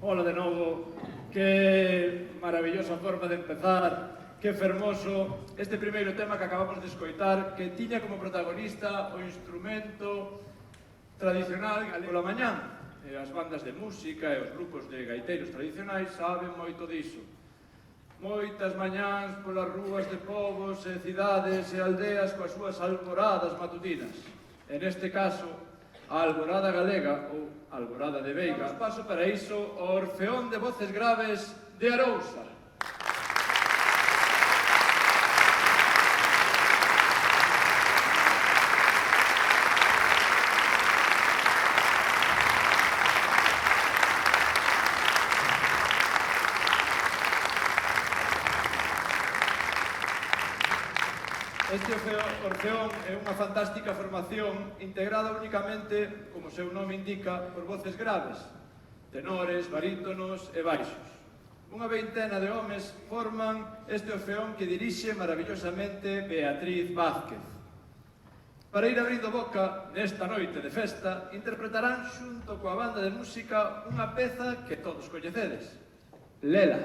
Ola de novo, que maravillosa forma de empezar, que fermoso este primeiro tema que acabamos de escoitar, que tiña como protagonista o instrumento tradicional pola mañá. As bandas de música e os grupos de gaiteiros tradicionais saben moito diso. Moitas mañáns polas rúas de povos e cidades e aldeas coas súas alboradas matutinas. En este caso, a alborada galega ou alborada de Veiga. Damos paso para iso o Orfeón de Voces Graves de Arousa. Este Orfeón é unha fantástica formación integrada únicamente, como o seu nome indica, por voces graves, tenores, barítonos e baixos. Unha veintena de homes forman este Orfeón que dirixe maravillosamente Beatriz Vázquez. Para ir abrindo boca nesta noite de festa, interpretarán xunto coa banda de música unha peza que todos coñecedes, Lela.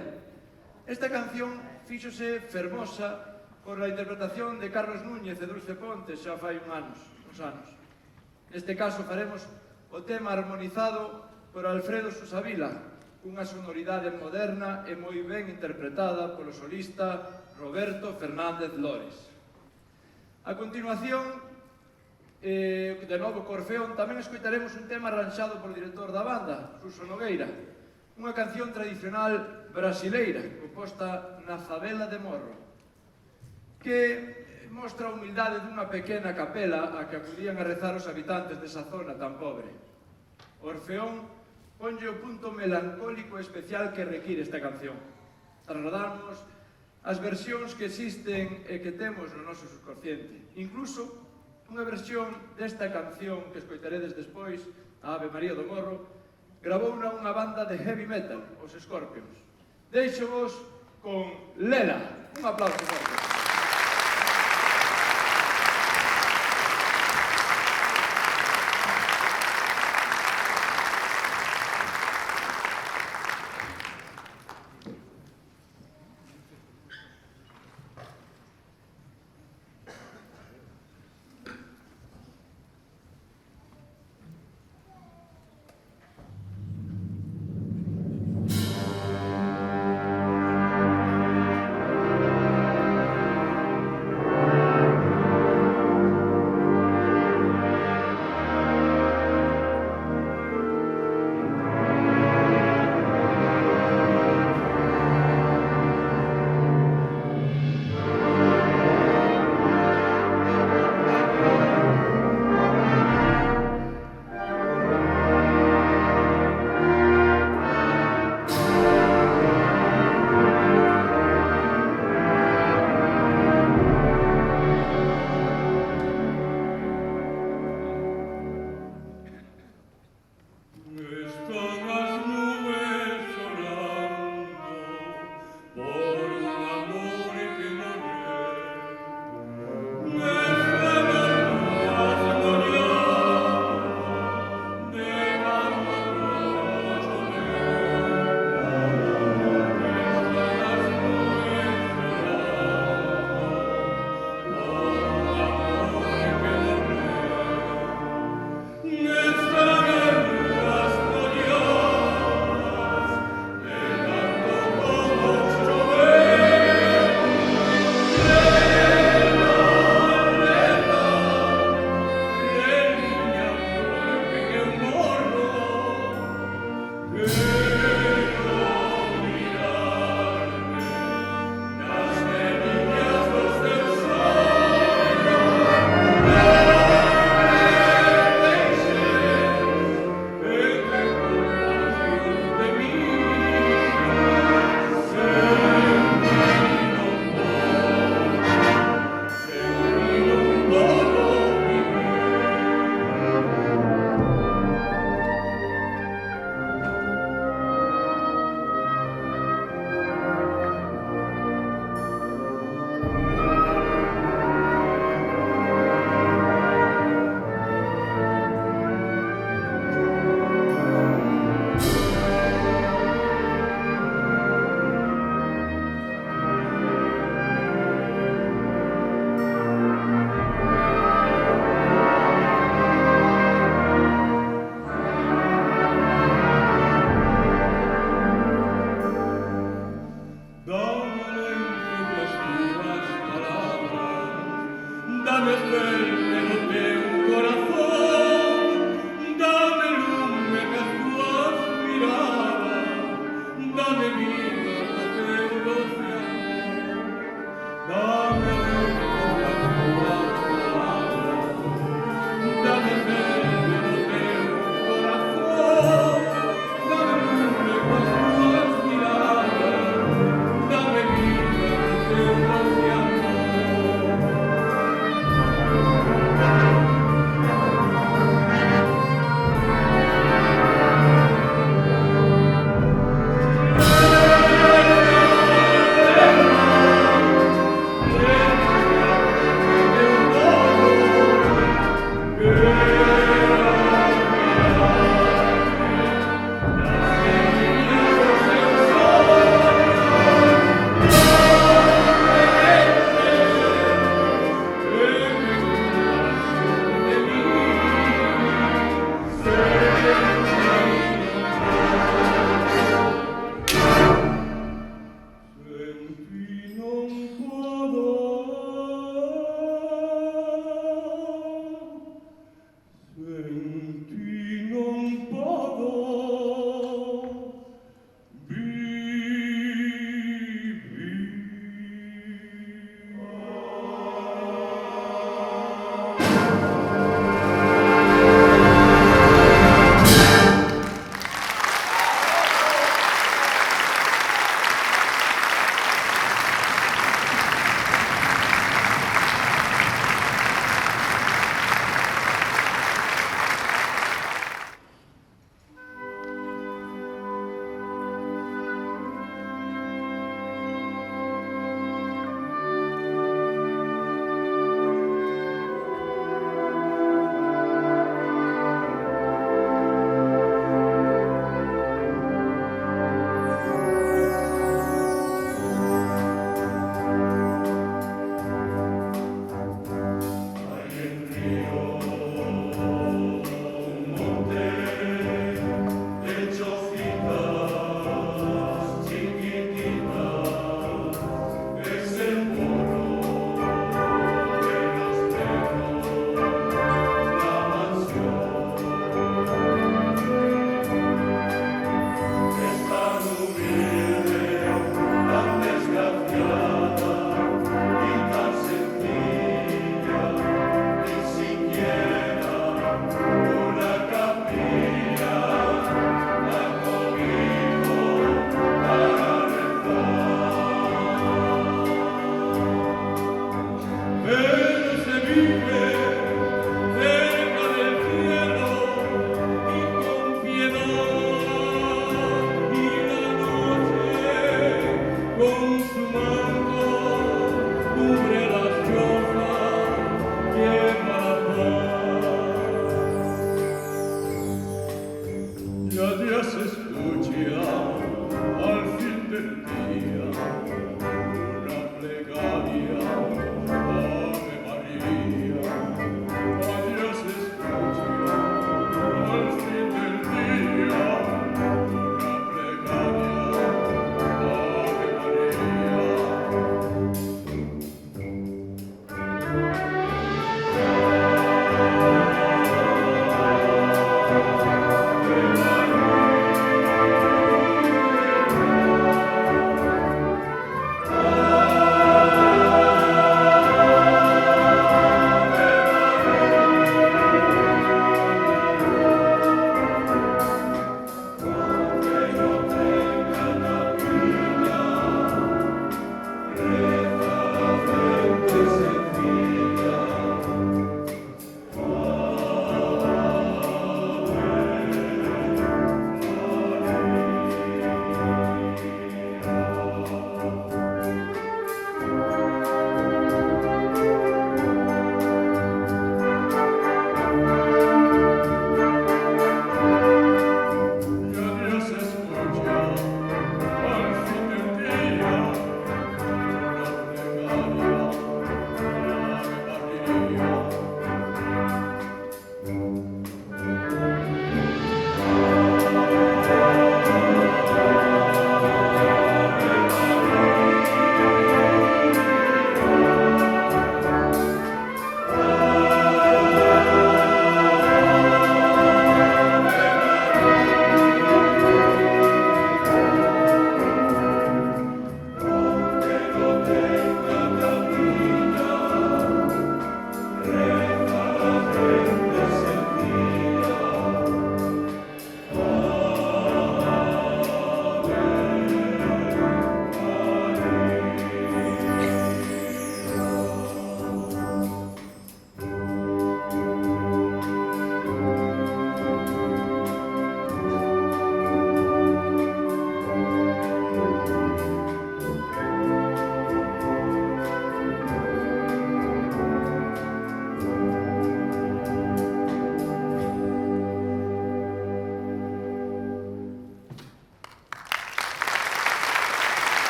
Esta canción fíxose fermosa por la interpretación de Carlos Núñez e Dulce Pontes xa fai uns anos. Neste caso faremos o tema armonizado por Alfredo Susavila, cunha sonoridade moderna e moi ben interpretada polo solista Roberto Fernández Lores. A continuación, de novo co Orfeón, tamén escoitaremos un tema arranxado polo director da banda, Suso Nogueira, unha canción tradicional brasileira composta na Favela de Morro, que mostra a humildade dunha pequena capela a que acudían a rezar os habitantes desa zona tan pobre. O Orfeón ponlle o punto melancólico especial que require esta canción. Trasladarnos as versións que existen e que temos no noso subconsciente. Incluso unha versión desta canción que escoitaredes despois, a Ave María do Morro, gravouna unha banda de heavy metal, os Scorpions. Deixo-vos con Lela. Un aplauso forte. Ya Dios escucha al fin del día una plegaria, Ave María. A Dios escucha al fin del día una plegaria, Ave María.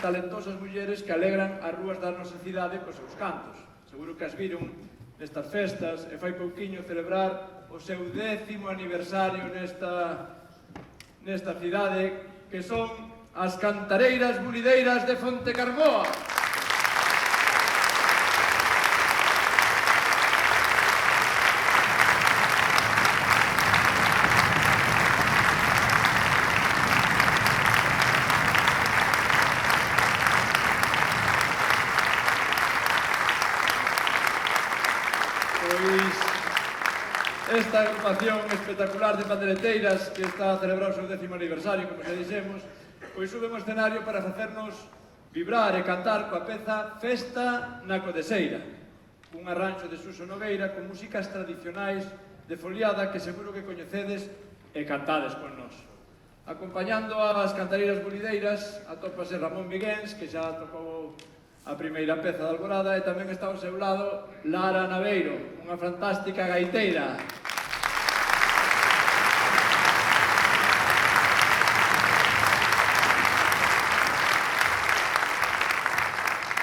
Talentosas mulleres que alegran as rúas da nosa cidade cos seus cantos. Seguro que as viron nestas festas e fai pouquiño celebrar o seu 10º aniversario nesta cidade, que son as Cantareiras Bulideiras de Fontecarboa. Esta agrupación espectacular de pandereteiras que está a celebrar o seu 10º aniversario, como xa dixemos, pois sube un escenario para facernos vibrar e cantar coa peza Festa na Codeseira, un arranxo de Suso Nogueira con músicas tradicionais de foliada que seguro que coñecedes e cantades con nós. Acompañando as Cantareiras Bulideiras atópase Ramón Viguens, que xa tocou a primeira peza da Alborada, e tamén está ao seu lado Lara Naveiro, unha fantástica gaiteira.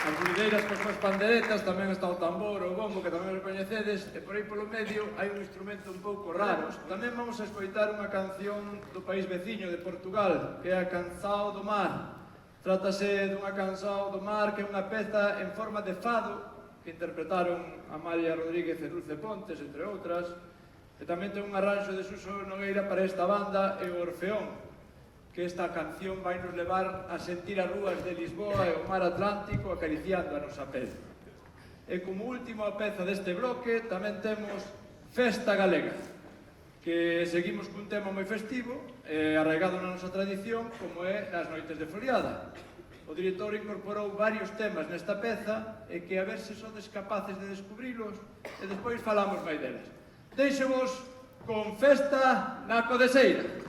As bulideiras con súas panderetas, tamén está o tambor, o bombo, que tamén recoñecedes, e por aí polo medio hai un instrumento un pouco raro. Tamén vamos a escoitar unha canción do país veciño de Portugal, que é a Canção do Mar. Trátase dunha canção do mar que é unha peza en forma de fado que interpretaron Amalia Rodríguez e Dulce Pontes, entre outras, e tamén ten un arranxo de Suso Nogueira para esta banda e o Orfeón, que esta canción vai nos levar a sentir as rúas de Lisboa e o mar Atlántico acariciando a nosa pel. E como última peza deste bloque tamén temos Festa Galega. que seguimos cun tema moi festivo, arraigado na nosa tradición, como é as noites de foliada. O director incorporou varios temas nesta peza e que a ver se sodes capaces de descubrilos e despois falamos máis delas. Deixo-vos con Festa na Codeseira.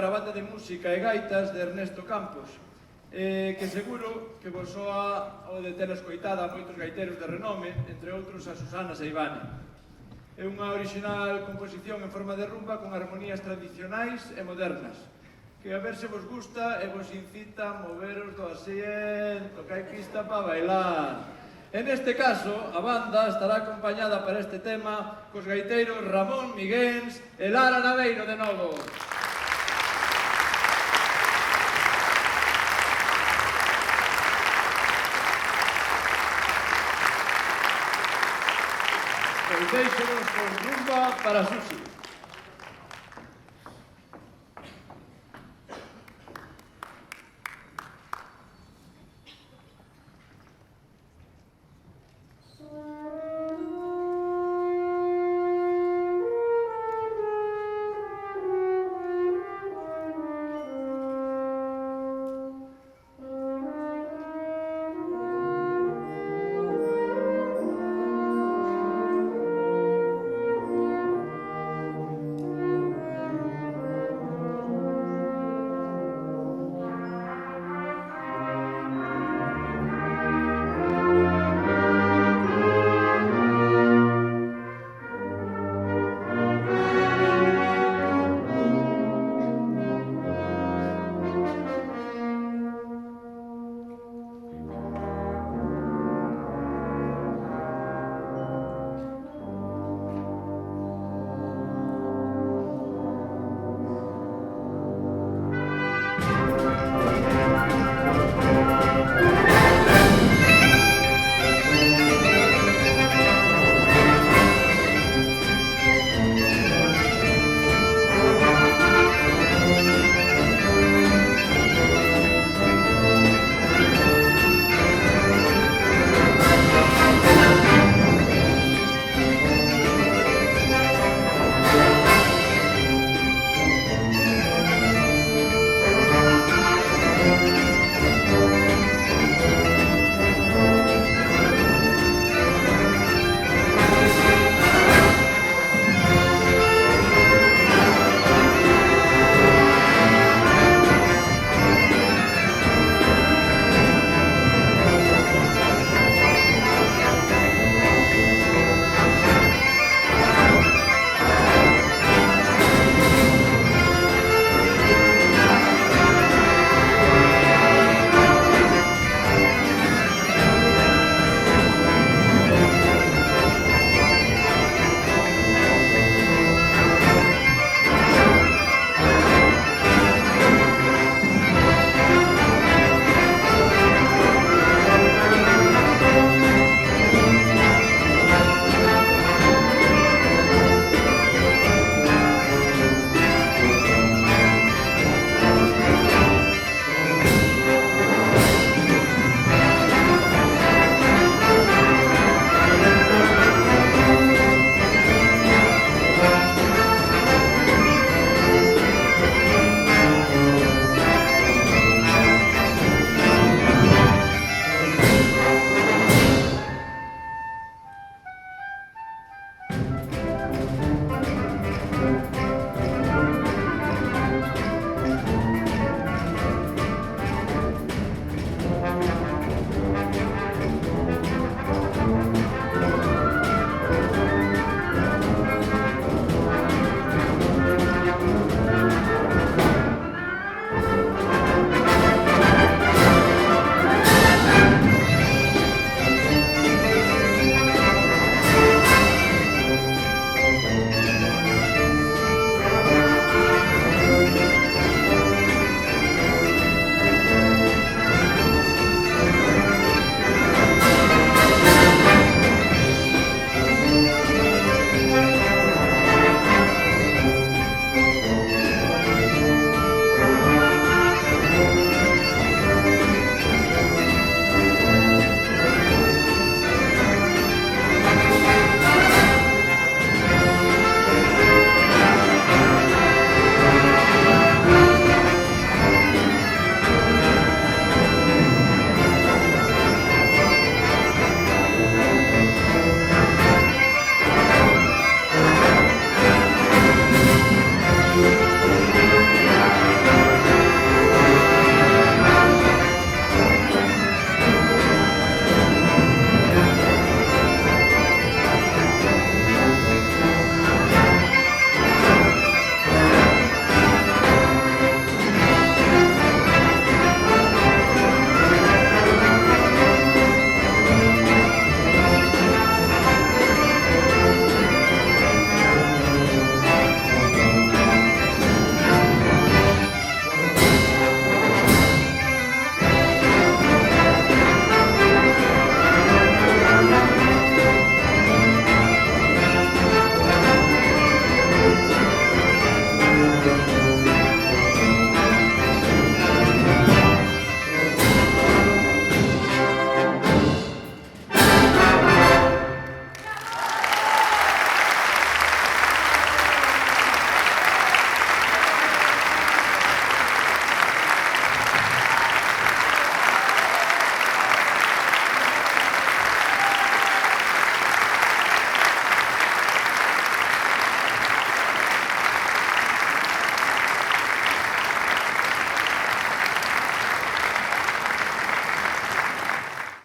A banda de música e gaitas de Ernesto Campos, que seguro que vos soa o de ter escoitada a moitos gaiteros de renome, entre outros a Susana Seivane. É unha original composición en forma de rumba con armonías tradicionais e modernas, que a ver se vos gusta e vos incita a moveros do asiento, que hai pista para bailar. En este caso, a banda estará acompañada para este tema cos gaiteiros Ramón Miguéns e Lara Naveiro de novo. Deixemos con rumba para Susi.